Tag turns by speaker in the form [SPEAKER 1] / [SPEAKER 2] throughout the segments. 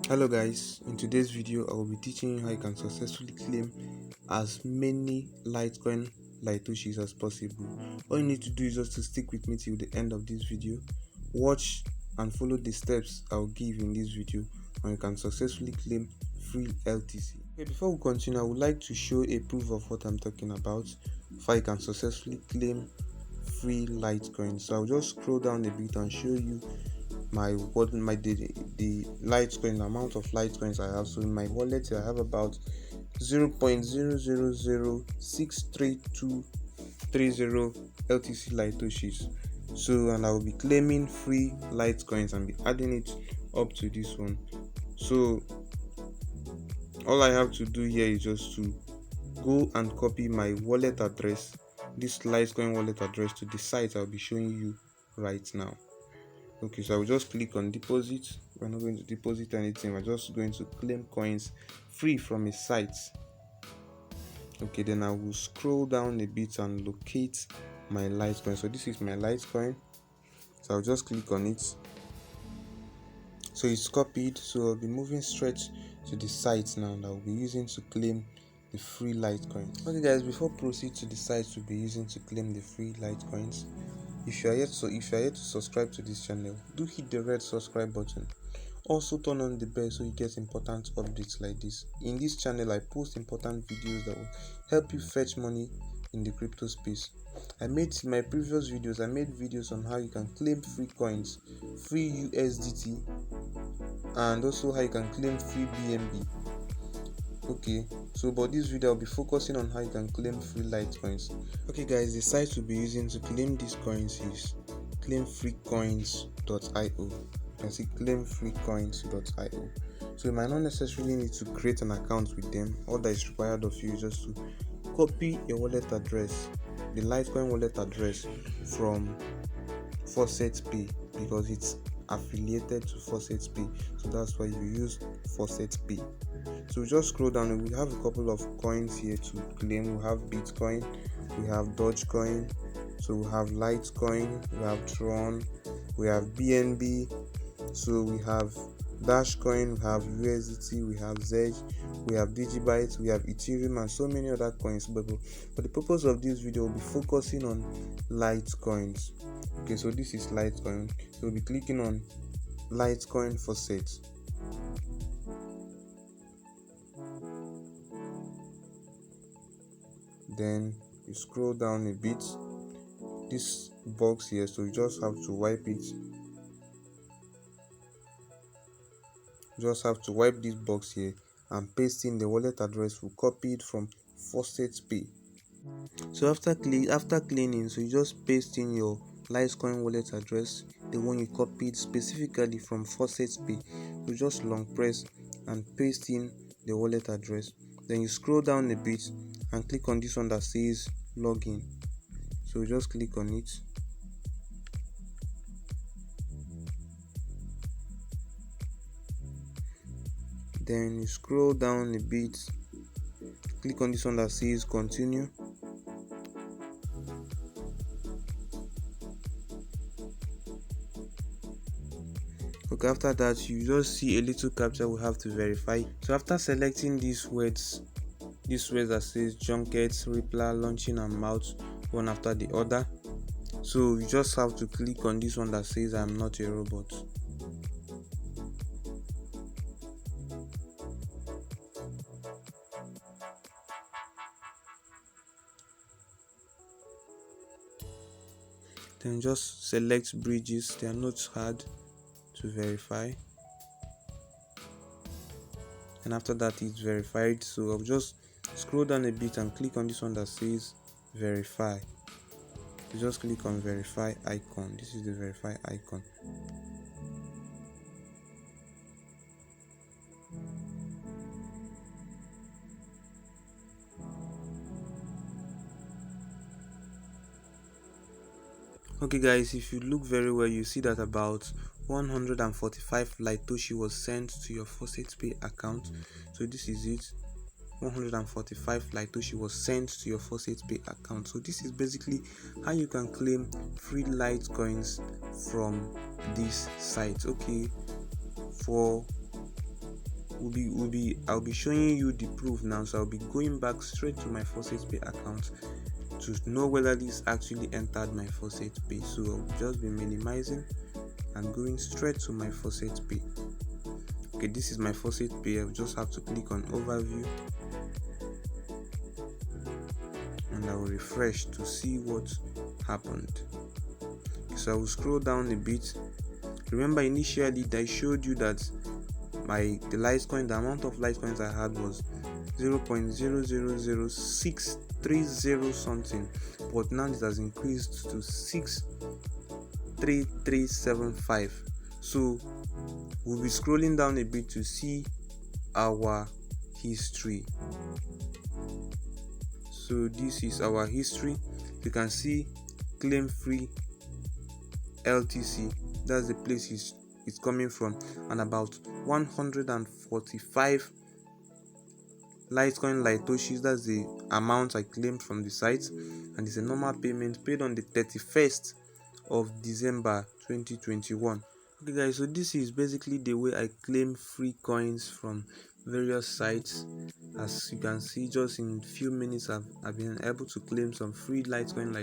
[SPEAKER 1] Hello guys, in today's video I will be teaching you how you can successfully claim as many Litecoin Litoshis as possible. All you need to do is just to stick with me till the end of this video. Watch and follow the steps I'll give in this video and you can successfully claim free LTC. Okay, before we continue, I would like to show a proof of what I'm talking about how you can successfully claim free Litecoin. So I'll just scroll down a bit and show you the Litecoin amount of Litecoins I have. So in my wallet I have about 0.000633230 LTC Litoshis. So and I will be claiming free Litecoins and be adding it up to this one. So all I have to do here is just to go and copy my wallet address, this Litecoin wallet address, to the site I'll be showing you right now. Okay, so I will just click on deposit. We're not going to deposit anything, we're just going to claim coins free from a site. Okay, then I will scroll down a bit and locate my Litecoin. So this is my Litecoin, so I'll just click on it. So it's copied, so I'll be moving straight to the site now that I'll be using to claim the free Litecoin. Okay guys, before proceed to the site we'll be using to claim the free Litecoins, if you are yet to subscribe to this channel, do hit the red subscribe button. Also turn on the bell so you get important updates like this. In this channel I post important videos that will help you fetch money in the crypto space. In my previous videos, I made videos on how you can claim free coins, free USDT, and also how you can claim free BNB. Okay, so but this video I'll be focusing on how you can claim free Litecoins. Okay guys, the site we'll be using to claim these coins is claimfreecoins.io. You can see claimfreecoins.io. So you might not necessarily need to create an account with them. All that is required of you is just to copy your wallet address, the Litecoin wallet address, from Faucet Pay, because it's affiliated to Faucet Pay, so that's why you use Faucet Pay. So we just scroll down and we have a couple of coins here to claim. We have Bitcoin, we have Dogecoin, so we have Litecoin, we have Tron, we have BNB, so we have Dashcoin, we have USDT, we have Zedge, we have Digibyte, we have Ethereum, and so many other coins. But for the purpose of this video, we'll be focusing on Litecoins. Okay, so this is Litecoin. So we'll be clicking on Litecoin Faucet. Then you scroll down a bit, this box here, so you just have to wipe it. Just have to wipe this box here and paste in the wallet address we copied from Faucet Pay. So after cleaning, so you just paste in your Litecoin wallet address, the one you copied specifically from Faucet Pay. You just long press and paste in the wallet address. Then you scroll down a bit and click on this one that says login. So just click on it. Then you scroll down a bit, click on this one that says continue. Okay, after that you just see a little captcha we have to verify. So after selecting these words that says junket, Rippler, launching and mouth one after the other, so you just have to click on this one that says I'm not a robot. Then just select bridges, they are not hard to verify, and after that it's verified. So I'll just scroll down a bit and click on this one that says verify. You just click on verify icon. This is the verify icon. Okay guys, if you look very well, you see that about 145 Litoshi was sent to your Faucet Pay account. So this is it. 145 Litoshi was sent to your Faucet Pay account. So this is basically how you can claim free Litecoins from this site. Okay, for I'll be showing you the proof now. So I'll be going back straight to my Faucet Pay account to know whether this actually entered my Faucet Pay. So I'll just be minimizing and going straight to my Faucet Pay. Okay, this is my Faucet Pay. I'll just have to click on overview and I will refresh to see what happened. So I will scroll down a bit. Remember, initially I showed you that the amount of Litecoins I had was 0.000630 something, but now it has increased to 63375. So we'll be scrolling down a bit to see our history. So this is our history. You can see claim free LTC, that's the place it's coming from, and about 145 Litecoin Litoshis, that's the amount I claimed from the site, and it's a normal payment paid on the 31st of December 2021. Okay guys, so this is basically the way I claim free coins from various sites. As you can see, just in few minutes I've been able to claim some free Litecoin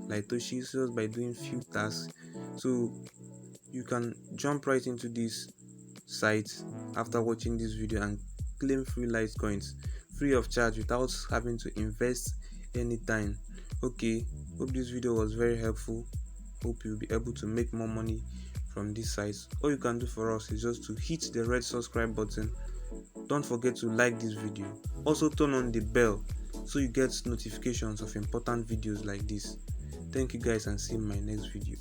[SPEAKER 1] Litoshis just by doing few tasks. So you can jump right into this site after watching this video and claim free Litecoins free of charge without having to invest any time. Okay, hope this video was very helpful. Hope you'll be able to make more money from this site. All you can do for us is just to hit the red subscribe button. Don't forget to like this video. Also turn on the bell so you get notifications of important videos like this. Thank you guys and see you in my next video.